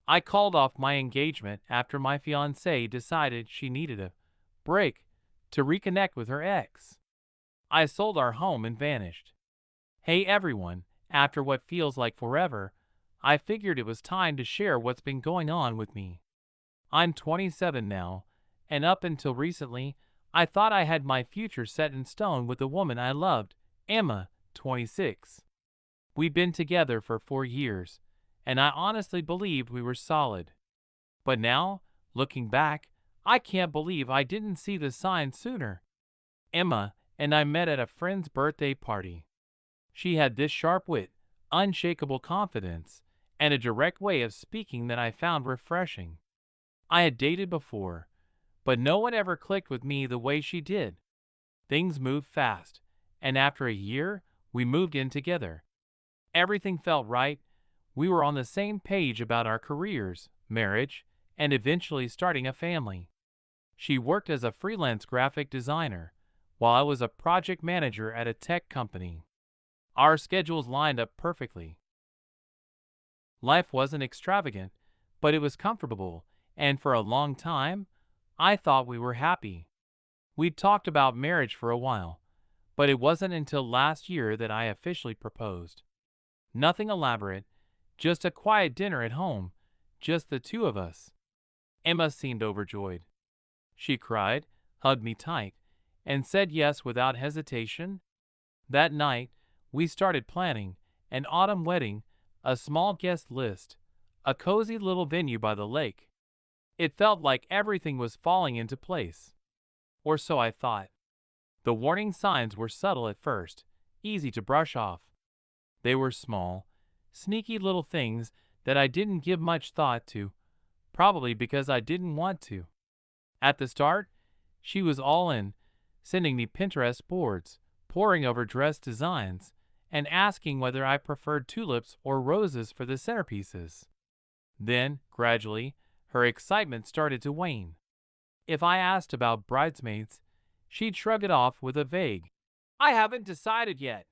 I called off my engagement after my fiancée decided she needed a break to reconnect with her ex. I sold our home and vanished. Hey everyone, after what feels like forever, I figured it was time to share what's been going on with me. I'm 27 now, and up until recently, I thought I had my future set in stone with the woman I loved, Emma, 26. We'd been together for 4 years, and I honestly believed we were solid. But now, looking back, I can't believe I didn't see the signs sooner. Emma and I met at a friend's birthday party. She had this sharp wit, unshakable confidence, and a direct way of speaking that I found refreshing. I had dated before, but no one ever clicked with me the way she did. Things moved fast, and after a year, we moved in together. Everything felt right. We were on the same page about our careers, marriage, and eventually starting a family. She worked as a freelance graphic designer, while I was a project manager at a tech company. Our schedules lined up perfectly. Life wasn't extravagant, but it was comfortable, and for a long time, I thought we were happy. We'd talked about marriage for a while, but it wasn't until last year that I officially proposed. Nothing elaborate, just a quiet dinner at home, just the two of us. Emma seemed overjoyed. She cried, hugged me tight, and said yes without hesitation. That night, we started planning an autumn wedding, a small guest list, a cozy little venue by the lake. It felt like everything was falling into place. Or so I thought. The warning signs were subtle at first, easy to brush off. They were small, sneaky little things that I didn't give much thought to, probably because I didn't want to. At the start, she was all in, sending me Pinterest boards, poring over dress designs, and asking whether I preferred tulips or roses for the centerpieces. Then, gradually, her excitement started to wane. If I asked about bridesmaids, she'd shrug it off with a vague, "I haven't decided yet."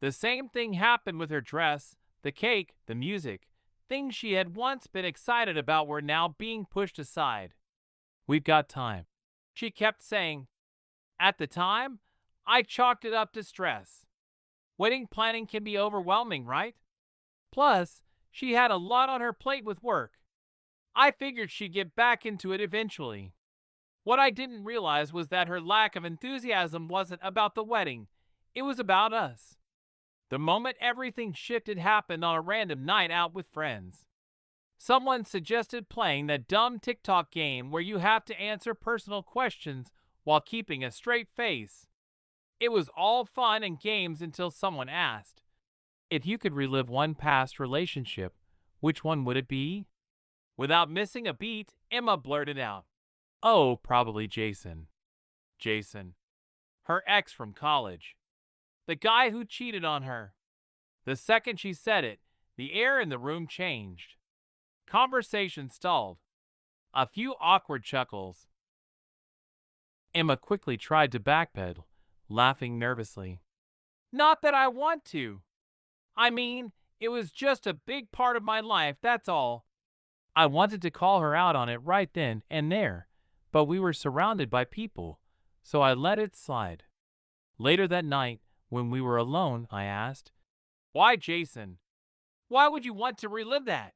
The same thing happened with her dress, the cake, the music. Things she had once been excited about were now being pushed aside. "We've got time," she kept saying. At the time, I chalked it up to stress. Wedding planning can be overwhelming, right? Plus, she had a lot on her plate with work. I figured she'd get back into it eventually. What I didn't realize was that her lack of enthusiasm wasn't about the wedding, it was about us. The moment everything shifted happened on a random night out with friends. Someone suggested playing that dumb TikTok game where you have to answer personal questions while keeping a straight face. It was all fun and games until someone asked, if you could relive one past relationship, which one would it be? Without missing a beat, Emma blurted out, "Oh, probably Jason." Jason. Her ex from college. The guy who cheated on her. The second she said it, the air in the room changed. Conversation stalled. A few awkward chuckles. Emma quickly tried to backpedal, laughing nervously. "Not that I want to. I mean, it was just a big part of my life, that's all." I wanted to call her out on it right then and there, but we were surrounded by people, so I let it slide. Later that night, when we were alone, I asked, "Why Jason? Why would you want to relive that?"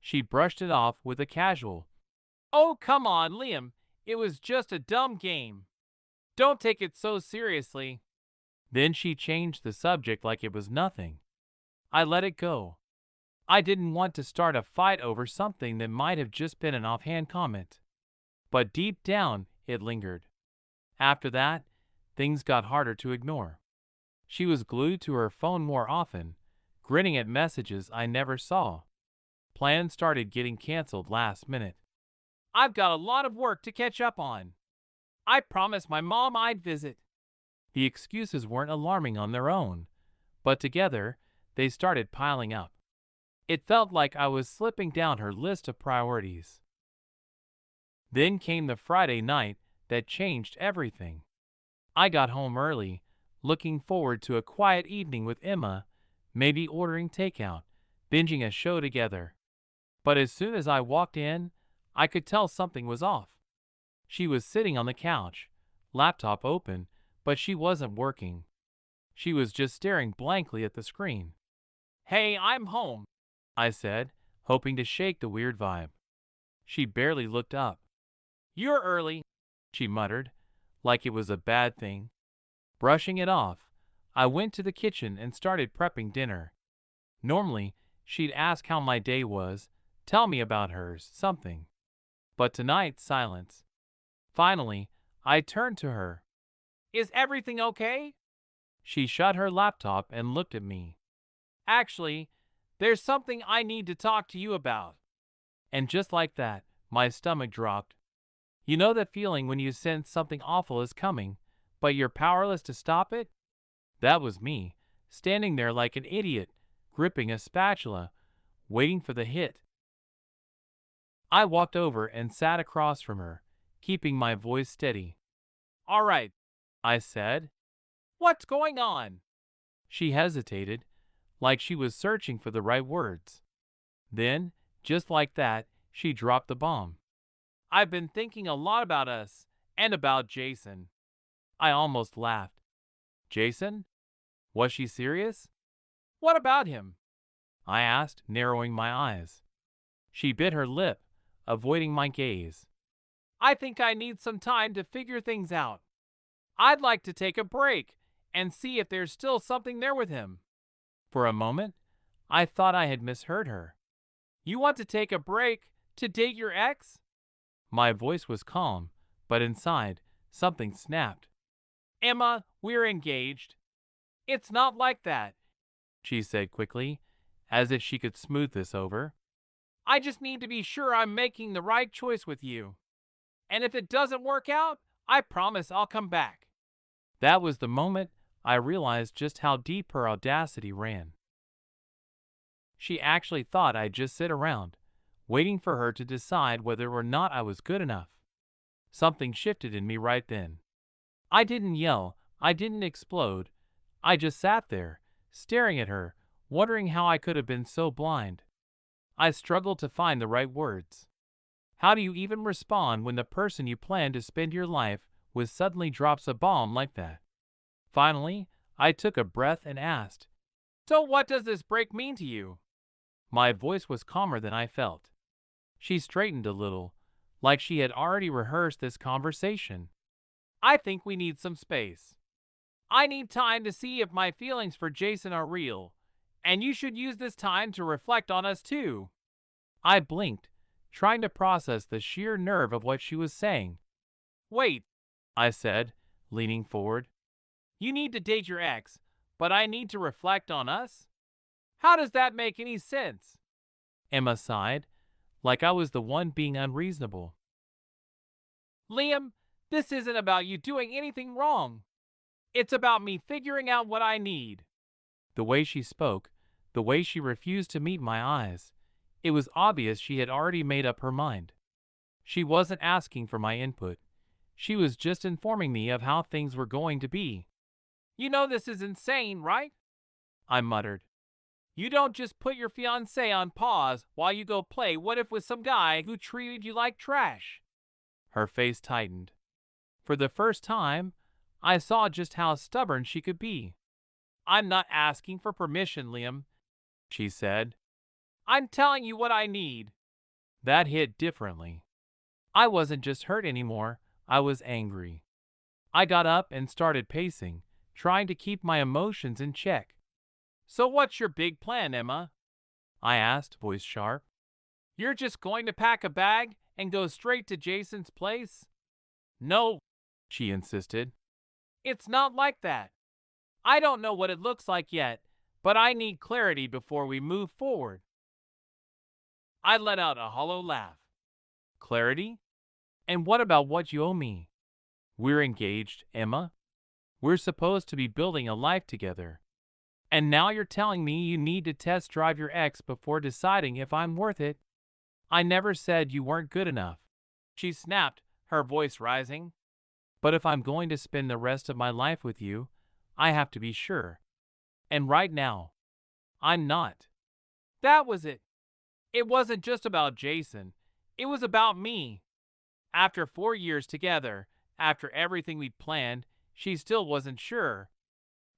She brushed it off with a casual, "Oh, come on, Liam. It was just a dumb game. Don't take it so seriously." Then she changed the subject like it was nothing. I let it go. I didn't want to start a fight over something that might have just been an offhand comment. But deep down, it lingered. After that, things got harder to ignore. She was glued to her phone more often, grinning at messages I never saw. Plans started getting canceled last minute. "I've got a lot of work to catch up on. I promised my mom I'd visit." The excuses weren't alarming on their own, but together, they started piling up. It felt like I was slipping down her list of priorities. Then came the Friday night that changed everything. I got home early, looking forward to a quiet evening with Emma, maybe ordering takeout, binging a show together. But as soon as I walked in, I could tell something was off. She was sitting on the couch, laptop open, but she wasn't working. She was just staring blankly at the screen. "Hey, I'm home," I said, hoping to shake the weird vibe. She barely looked up. "You're early," she muttered, like it was a bad thing. Brushing it off, I went to the kitchen and started prepping dinner. Normally, she'd ask how my day was, tell me about hers, something. But tonight, silence. Finally, I turned to her. "Is everything okay?" She shut her laptop and looked at me. "Actually, there's something I need to talk to you about." And just like that, my stomach dropped. You know that feeling when you sense something awful is coming, but you're powerless to stop it? That was me, standing there like an idiot, gripping a spatula, waiting for the hit. I walked over and sat across from her, keeping my voice steady. "All right," I said. "What's going on?" She hesitated, like she was searching for the right words. Then, just like that, she dropped the bomb. "I've been thinking a lot about us, and about Jason." I almost laughed. "Jason? Was she serious?" "What about him?" I asked, narrowing my eyes. She bit her lip, avoiding my gaze. "I think I need some time to figure things out. I'd like to take a break and see if there's still something there with him." For a moment, I thought I had misheard her. "You want to take a break to date your ex?" My voice was calm, but inside, something snapped. "Emma, we're engaged." "It's not like that," she said quickly, as if she could smooth this over. "I just need to be sure I'm making the right choice with you. And if it doesn't work out, I promise I'll come back." That was the moment I realized just how deep her audacity ran. She actually thought I'd just sit around, waiting for her to decide whether or not I was good enough. Something shifted in me right then. I didn't yell, I didn't explode. I just sat there, staring at her, wondering how I could have been so blind. I struggled to find the right words. How do you even respond when the person you plan to spend your life with suddenly drops a bomb like that? Finally, I took a breath and asked, "So what does this break mean to you?" My voice was calmer than I felt. She straightened a little, like she had already rehearsed this conversation. "I think we need some space. I need time to see if my feelings for Jason are real, and you should use this time to reflect on us too." I blinked, trying to process the sheer nerve of what she was saying. "Wait," I said, leaning forward. "You need to date your ex, but I need to reflect on us? How does that make any sense?" Emma sighed, like I was the one being unreasonable. "Liam, this isn't about you doing anything wrong. It's about me figuring out what I need." The way she spoke, the way she refused to meet my eyes, it was obvious she had already made up her mind. She wasn't asking for my input. She was just informing me of how things were going to be. "You know this is insane, right?" I muttered. "You don't just put your fiancé on pause while you go play what if with some guy who treated you like trash." Her face tightened. For the first time, I saw just how stubborn she could be. "I'm not asking for permission, Liam," she said. "I'm telling you what I need." That hit differently. I wasn't just hurt anymore, I was angry. I got up and started pacing, trying to keep my emotions in check. "So what's your big plan, Emma?" I asked, voice sharp. "You're just going to pack a bag and go straight to Jason's place?" "No," she insisted. "It's not like that. I don't know what it looks like yet, but I need clarity before we move forward." I let out a hollow laugh. "Clarity? And what about what you owe me? We're engaged, Emma. We're supposed to be building a life together. And now you're telling me you need to test drive your ex before deciding if I'm worth it? I never said you weren't good enough." She snapped, her voice rising. "But if I'm going to spend the rest of my life with you, I have to be sure. And right now, I'm not." That was it. It wasn't just about Jason, it was about me. After 4 years together, after everything we'd planned, she still wasn't sure.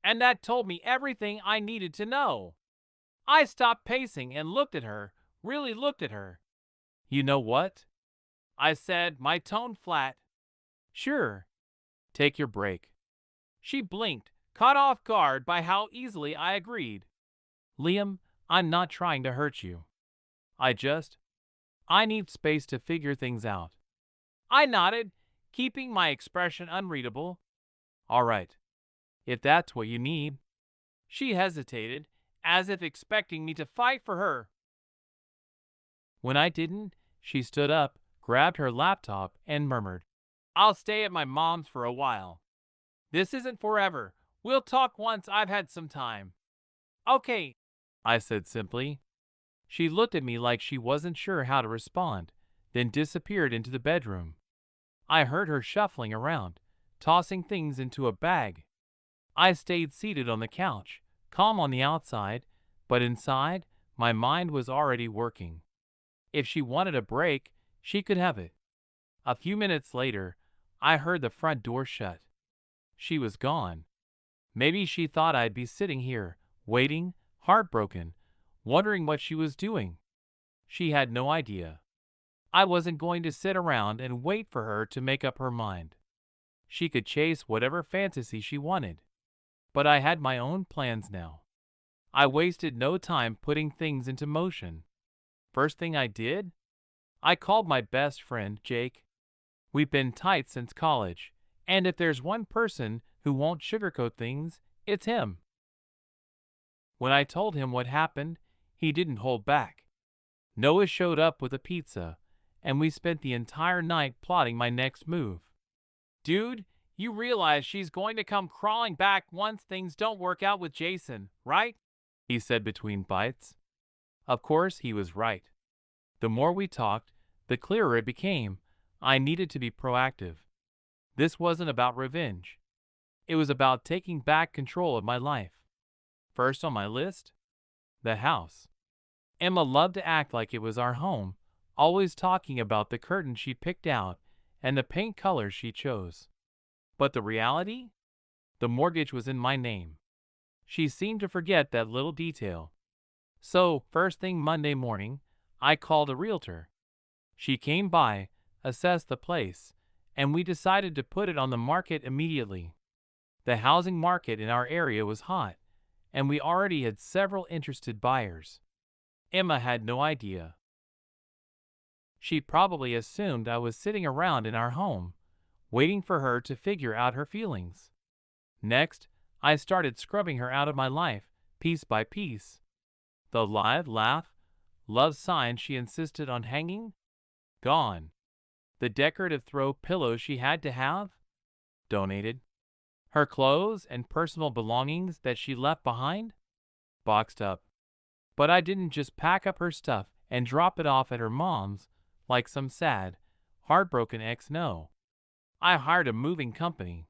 And that told me everything I needed to know. I stopped pacing and looked at her, really looked at her. You know what? I said, my tone flat. Sure, take your break. She blinked, caught off guard by how easily I agreed. Liam, I'm not trying to hurt you. I need space to figure things out. I nodded, keeping my expression unreadable. All right, if that's what you need. She hesitated, as if expecting me to fight for her. When I didn't, she stood up, grabbed her laptop, and murmured, I'll stay at my mom's for a while. This isn't forever. We'll talk once I've had some time. Okay, I said simply. She looked at me like she wasn't sure how to respond, then disappeared into the bedroom. I heard her shuffling around, tossing things into a bag. I stayed seated on the couch, calm on the outside, but inside, my mind was already working. If she wanted a break, she could have it. A few minutes later, I heard the front door shut. She was gone. Maybe she thought I'd be sitting here, waiting, heartbroken, wondering what she was doing. She had no idea. I wasn't going to sit around and wait for her to make up her mind. She could chase whatever fantasy she wanted. But I had my own plans now. I wasted no time putting things into motion. First thing I did? I called my best friend, Jake. We've been tight since college, and if there's one person who won't sugarcoat things, it's him. When I told him what happened, he didn't hold back. Noah showed up with a pizza, and we spent the entire night plotting my next move. Dude, you realize she's going to come crawling back once things don't work out with Jason, right? He said between bites. Of course, he was right. The more we talked, the clearer it became. I needed to be proactive. This wasn't about revenge. It was about taking back control of my life. First on my list, the house. Emma loved to act like it was our home, always talking about the curtains she picked out and the paint colors she chose. But the reality? The mortgage was in my name. She seemed to forget that little detail. So, first thing Monday morning, I called a realtor. She came by, assessed the place, and we decided to put it on the market immediately. The housing market in our area was hot, and we already had several interested buyers. Emma had no idea. She probably assumed I was sitting around in our home, waiting for her to figure out her feelings. Next, I started scrubbing her out of my life, piece by piece. The live laugh, love sign she insisted on hanging? Gone. The decorative throw pillow she had to have? Donated. Her clothes and personal belongings that she left behind? Boxed up. But I didn't just pack up her stuff and drop it off at her mom's like some sad, heartbroken ex. No. I hired a moving company.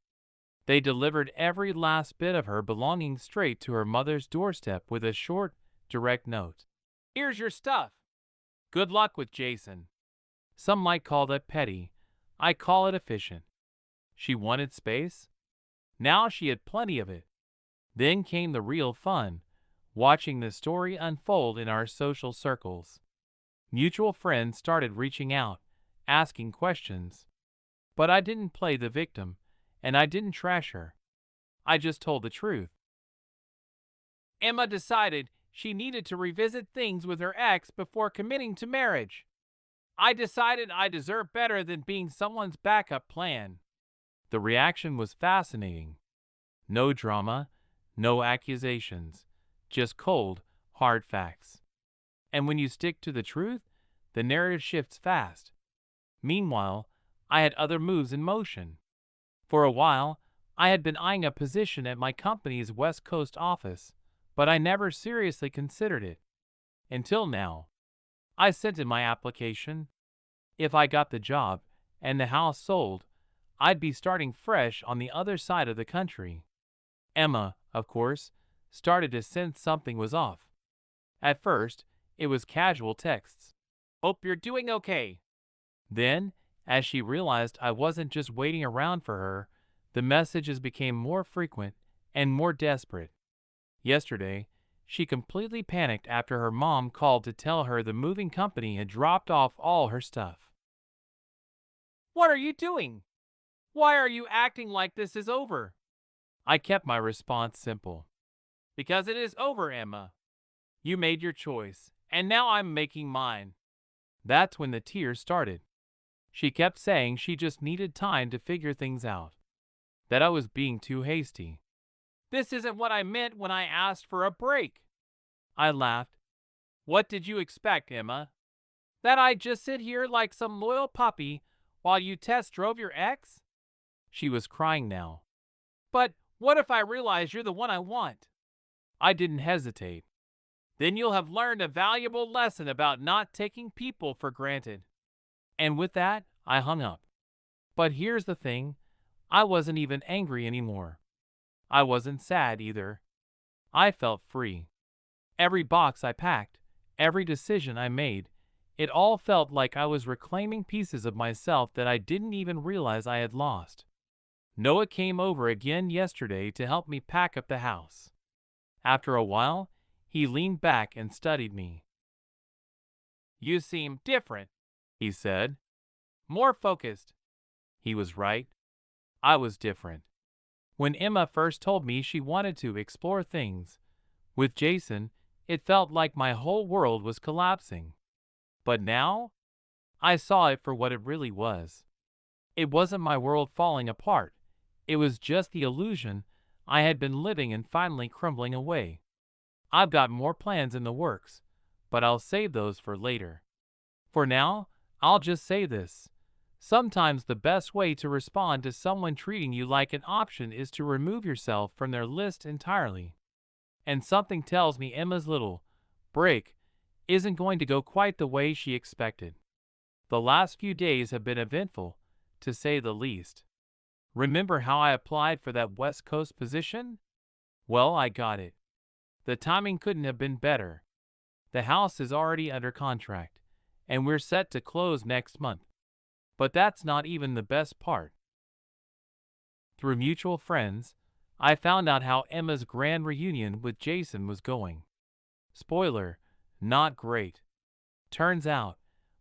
They delivered every last bit of her belongings straight to her mother's doorstep with a short, direct note. Here's your stuff. Good luck with Jason. Some might call that petty. I call it efficient. She wanted space. Now she had plenty of it. Then came the real fun, watching the story unfold in our social circles. Mutual friends started reaching out, asking questions. But I didn't play the victim, and I didn't trash her. I just told the truth. Emma decided she needed to revisit things with her ex before committing to marriage. I decided I deserved better than being someone's backup plan. The reaction was fascinating. No drama, no accusations, just cold, hard facts. And when you stick to the truth, the narrative shifts fast. Meanwhile, I had other moves in motion. For a while, I had been eyeing a position at my company's West Coast office, but I never seriously considered it. Until now. I sent in my application. If I got the job and the house sold, I'd be starting fresh on the other side of the country. Emma, of course, started to sense something was off. At first, It was casual texts. Hope you're doing okay. Then, as she realized I wasn't just waiting around for her, the messages became more frequent and more desperate. Yesterday, she completely panicked after her mom called to tell her the moving company had dropped off all her stuff. What are you doing? Why are you acting like this is over? I kept my response simple. Because it is over, Emma. You made your choice, and now I'm making mine. That's when the tears started. She kept saying she just needed time to figure things out, that I was being too hasty. This isn't what I meant when I asked for a break. I laughed. What did you expect, Emma? That I'd just sit here like some loyal puppy while you test drove your ex? She was crying now. But what if I realize you're the one I want? I didn't hesitate. Then you'll have learned a valuable lesson about not taking people for granted. And with that, I hung up. But here's the thing, I wasn't even angry anymore. I wasn't sad either. I felt free. Every box I packed, every decision I made, it all felt like I was reclaiming pieces of myself that I didn't even realize I had lost. Noah came over again yesterday to help me pack up the house. After a while, he leaned back and studied me. You seem different, he said. More focused. He was right. I was different. When Emma first told me she wanted to explore things with Jason, it felt like my whole world was collapsing. But now, I saw it for what it really was. It wasn't my world falling apart. It was just the illusion I had been living and finally crumbling away. I've got more plans in the works, but I'll save those for later. For now, I'll just say this. Sometimes the best way to respond to someone treating you like an option is to remove yourself from their list entirely. And something tells me Emma's little break isn't going to go quite the way she expected. The last few days have been eventful, to say the least. Remember how I applied for that West Coast position? Well, I got it. The timing couldn't have been better. The house is already under contract, and we're set to close next month. But that's not even the best part. Through mutual friends, I found out how Emma's grand reunion with Jason was going. Spoiler, not great. Turns out,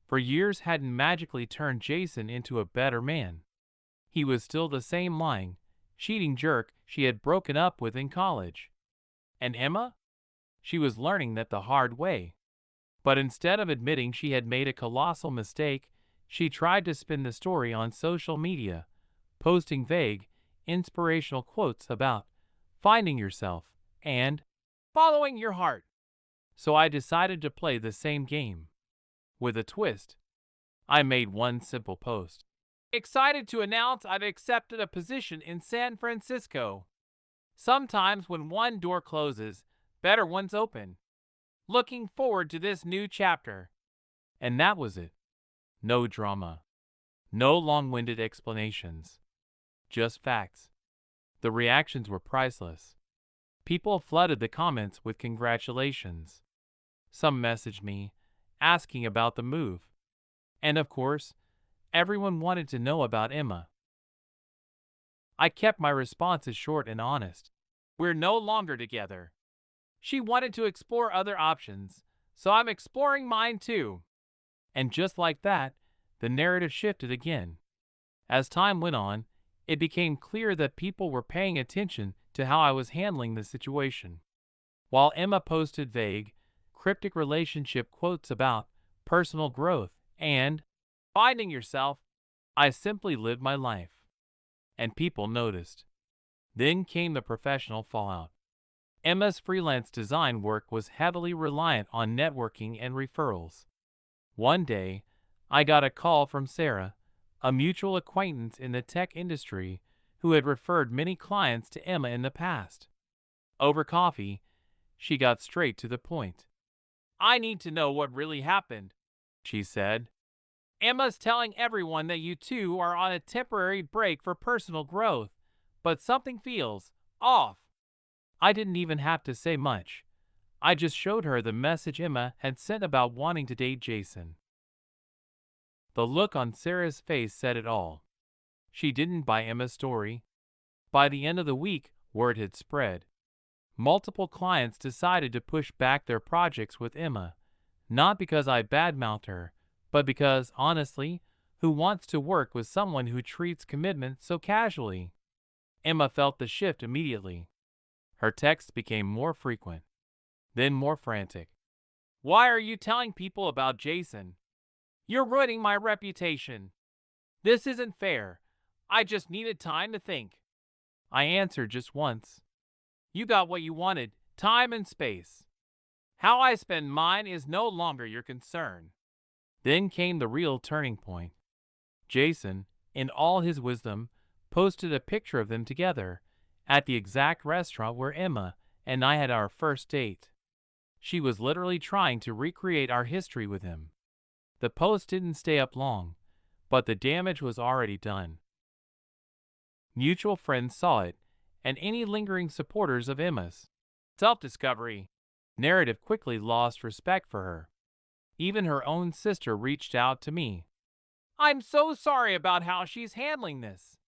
for years hadn't magically turned Jason into a better man. He was still the same lying, cheating jerk she had broken up with in college. And Emma? She was learning that the hard way. But instead of admitting she had made a colossal mistake, she tried to spin the story on social media, posting vague, inspirational quotes about finding yourself and following your heart. So I decided to play the same game. With a twist. I made one simple post. Excited to announce I've accepted a position in San Francisco. Sometimes when one door closes, better ones open. Looking forward to this new chapter. And that was it. No drama. No long-winded explanations. Just facts. The reactions were priceless. People flooded the comments with congratulations. Some messaged me, asking about the move. And of course, everyone wanted to know about Emma. I kept my responses short and honest. We're no longer together. She wanted to explore other options, so I'm exploring mine too. And just like that, the narrative shifted again. As time went on, it became clear that people were paying attention to how I was handling the situation. While Emma posted vague, cryptic relationship quotes about personal growth and finding yourself, I simply lived my life. And people noticed. Then came the professional fallout. Emma's freelance design work was heavily reliant on networking and referrals. One day, I got a call from Sarah, a mutual acquaintance in the tech industry who had referred many clients to Emma in the past. Over coffee, she got straight to the point. I need to know what really happened, she said. Emma's telling everyone that you two are on a temporary break for personal growth, but something feels off. I didn't even have to say much. I just showed her the message Emma had sent about wanting to date Jason. The look on Sarah's face said it all. She didn't buy Emma's story. By the end of the week, word had spread. Multiple clients decided to push back their projects with Emma, not because I badmouthed her, but because, honestly, who wants to work with someone who treats commitment so casually? Emma felt the shift immediately. Her texts became more frequent, then more frantic. Why are you telling people about Jason? You're ruining my reputation. This isn't fair. I just needed time to think. I answered just once. You got what you wanted, time and space. How I spend mine is no longer your concern. Then came the real turning point. Jason, in all his wisdom, posted a picture of them together at the exact restaurant where Emma and I had our first date. She was literally trying to recreate our history with him. The post didn't stay up long, but the damage was already done. Mutual friends saw it, and any lingering supporters of Emma's self-discovery narrative quickly lost respect for her. Even her own sister reached out to me. I'm so sorry about how she's handling this.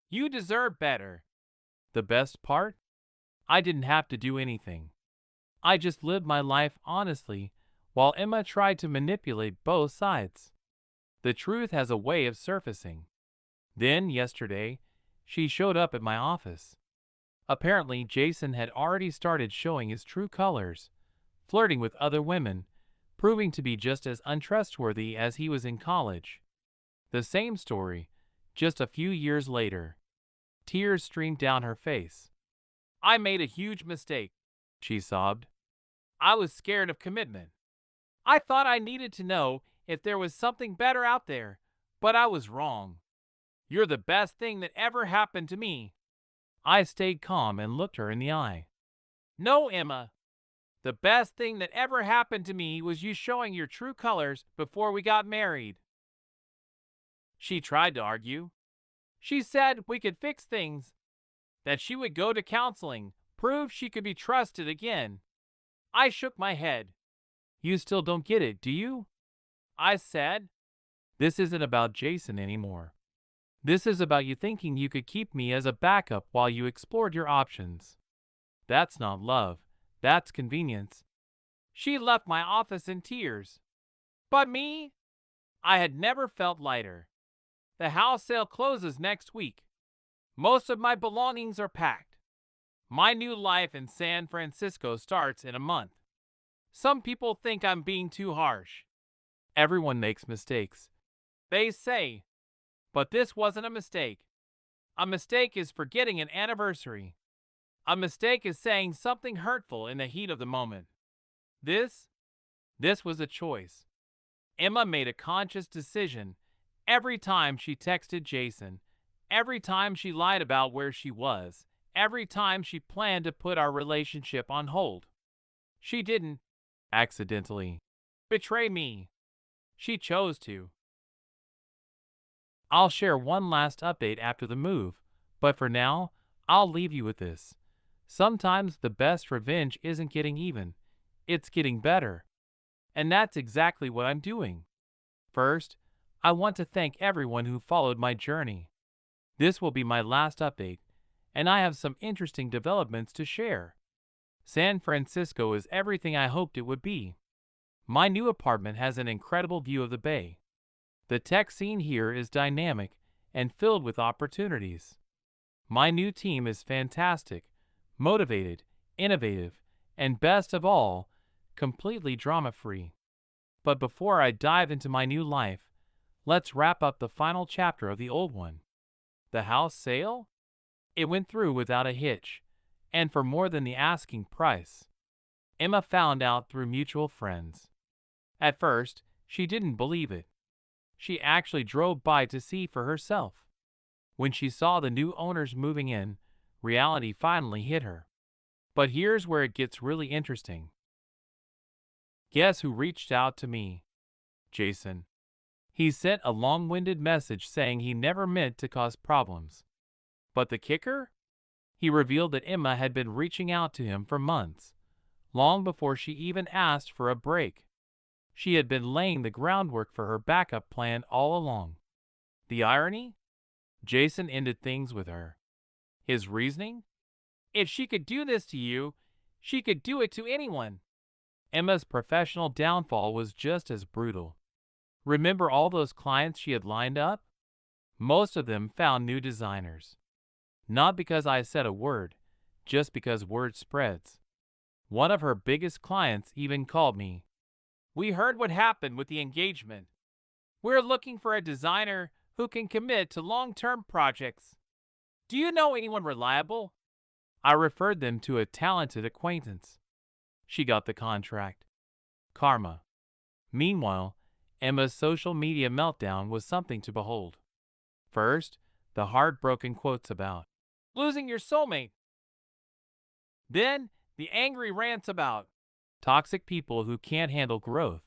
You deserve better. The best part? I didn't have to do anything. I just lived my life honestly while Emma tried to manipulate both sides. The truth has a way of surfacing. Then, yesterday, she showed up at my office. Apparently, Jason had already started showing his true colors, flirting with other women, proving to be just as untrustworthy as he was in college. The same story, just a few years later. Tears streamed down her face. I made a huge mistake, she sobbed. I was scared of commitment. I thought I needed to know if there was something better out there, but I was wrong. You're the best thing that ever happened to me. I stayed calm and looked her in the eye. No, Emma. The best thing that ever happened to me was you showing your true colors before we got married. She tried to argue. She said we could fix things, that she would go to counseling, prove she could be trusted again. I shook my head. You still don't get it, do you? I said, this isn't about Jason anymore. This is about you thinking you could keep me as a backup while you explored your options. That's not love. That's convenience. She left my office in tears. But me? I had never felt lighter. The house sale closes next week. Most of my belongings are packed. My new life in San Francisco starts in a month. Some people think I'm being too harsh. Everyone makes mistakes, they say. But this wasn't a mistake. A mistake is forgetting an anniversary. A mistake is saying something hurtful in the heat of the moment. This was a choice. Emma made a conscious decision every time she texted Jason, every time she lied about where she was, every time she planned to put our relationship on hold. She didn't, accidentally, betray me. She chose to. I'll share one last update after the move, but for now, I'll leave you with this. Sometimes the best revenge isn't getting even, it's getting better. And that's exactly what I'm doing. First, I want to thank everyone who followed my journey. This will be my last update, and I have some interesting developments to share. San Francisco is everything I hoped it would be. My new apartment has an incredible view of the bay. The tech scene here is dynamic and filled with opportunities. My new team is fantastic, motivated, innovative, and best of all, completely drama-free. But before I dive into my new life, let's wrap up the final chapter of the old one. The house sale? It went through without a hitch, and for more than the asking price. Emma found out through mutual friends. At first, she didn't believe it. She actually drove by to see for herself. When she saw the new owners moving in, reality finally hit her. But here's where it gets really interesting. Guess who reached out to me? Jason. He sent a long-winded message saying he never meant to cause problems. But the kicker? He revealed that Emma had been reaching out to him for months, long before she even asked for a break. She had been laying the groundwork for her backup plan all along. The irony? Jason ended things with her. His reasoning? If she could do this to you, she could do it to anyone. Emma's professional downfall was just as brutal. Remember all those clients she had lined up? Most of them found new designers. Not because I said a word, just because word spreads. One of her biggest clients even called me. We heard what happened with the engagement. We're looking for a designer who can commit to long-term projects. Do you know anyone reliable? I referred them to a talented acquaintance. She got the contract. Karma. Meanwhile, Emma's social media meltdown was something to behold. First, the heartbroken quotes about losing your soulmate. Then, the angry rants about toxic people who can't handle growth.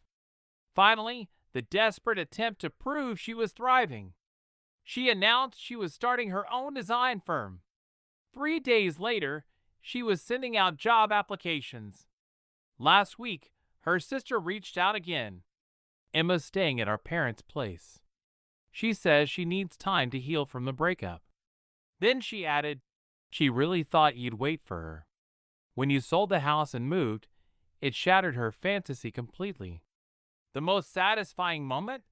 Finally, the desperate attempt to prove she was thriving. She announced she was starting her own design firm. 3 days later, she was sending out job applications. Last week, her sister reached out again. Emma's staying at our parents' place. She says she needs time to heal from the breakup. Then she added, she really thought you'd wait for her. When you sold the house and moved, it shattered her fantasy completely. The most satisfying moment?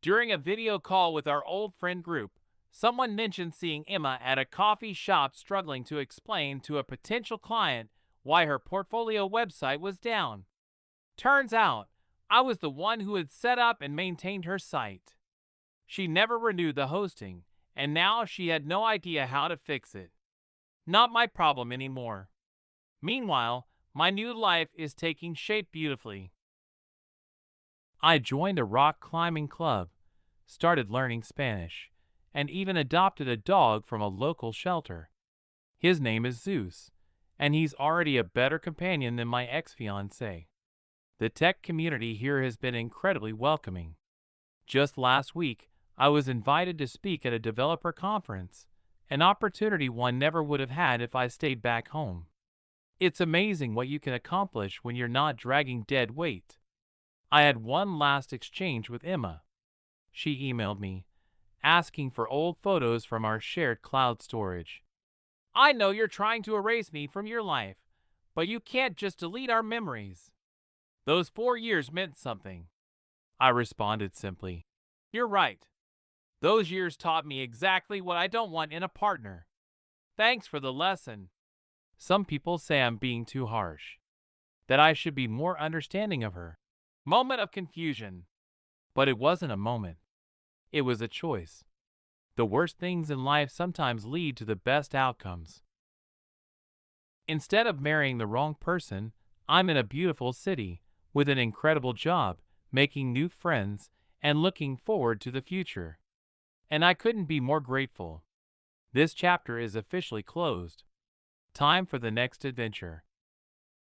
During a video call with our old friend group, someone mentioned seeing Emma at a coffee shop struggling to explain to a potential client why her portfolio website was down. Turns out, I was the one who had set up and maintained her site. She never renewed the hosting, and now she had no idea how to fix it. Not my problem anymore. Meanwhile, my new life is taking shape beautifully. I joined a rock climbing club, started learning Spanish, and even adopted a dog from a local shelter. His name is Zeus, and he's already a better companion than my ex-fiancée. The tech community here has been incredibly welcoming. Just last week, I was invited to speak at a developer conference, an opportunity one never would have had if I stayed back home. It's amazing what you can accomplish when you're not dragging dead weight. I had one last exchange with Emma. She emailed me, asking for old photos from our shared cloud storage. I know you're trying to erase me from your life, but you can't just delete our memories. Those 4 years meant something. I responded simply, you're right. Those years taught me exactly what I don't want in a partner. Thanks for the lesson. Some people say I'm being too harsh, that I should be more understanding of her. Moment of confusion. But it wasn't a moment. It was a choice. The worst things in life sometimes lead to the best outcomes. Instead of marrying the wrong person, I'm in a beautiful city, with an incredible job, making new friends, and looking forward to the future. And I couldn't be more grateful. This chapter is officially closed. Time for the next adventure.